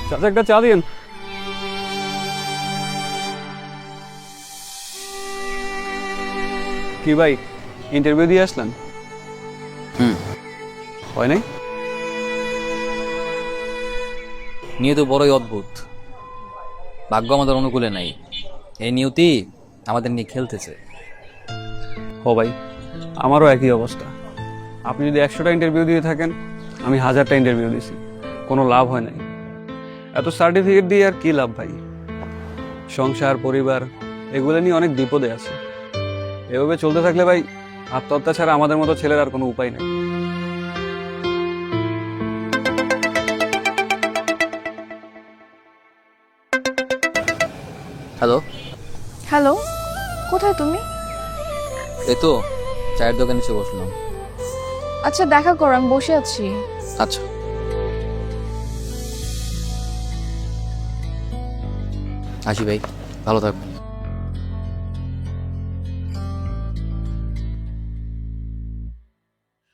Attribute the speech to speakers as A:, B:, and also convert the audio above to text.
A: চাচা একটা চা দিন। কি ভাই, ইন্টারভিউ দিয়ে আসলেন? হয় নাই?
B: নিয়ে তো বড়ই অদ্ভুত। ভাগ্য আমাদের অনুকূলে নাই। এই নিয়তি আমাদের নিয়ে খেলতেছে।
A: ও ভাই, আমারও একই অবস্থা। আপনি যদি 100টা ইন্টারভিউ দিয়ে থাকেন, আমি 1000টা ইন্টারভিউ দিছি, কোনো লাভ হয় নাই। এত সার্টিফিকেট দিয়ে আর কি লাভ ভাই? সংসার, পরিবার এগুলো নিয়ে অনেক বিপদে আছে। এভাবে চলতে থাকলে ভাই, আত্মহত্যা ছাড়া আমাদের মতো ছেলের আর কোনো উপায় নেই।
B: হ্যালো,
C: হ্যালো, কোথায় তুমি?
B: এই তো চায়ের দোকানে এসে বসলাম।
C: আচ্ছা দেখা করো, আমি বসে আছি।
B: আচ্ছা, আসি ভাই, ভালো থাকবেন।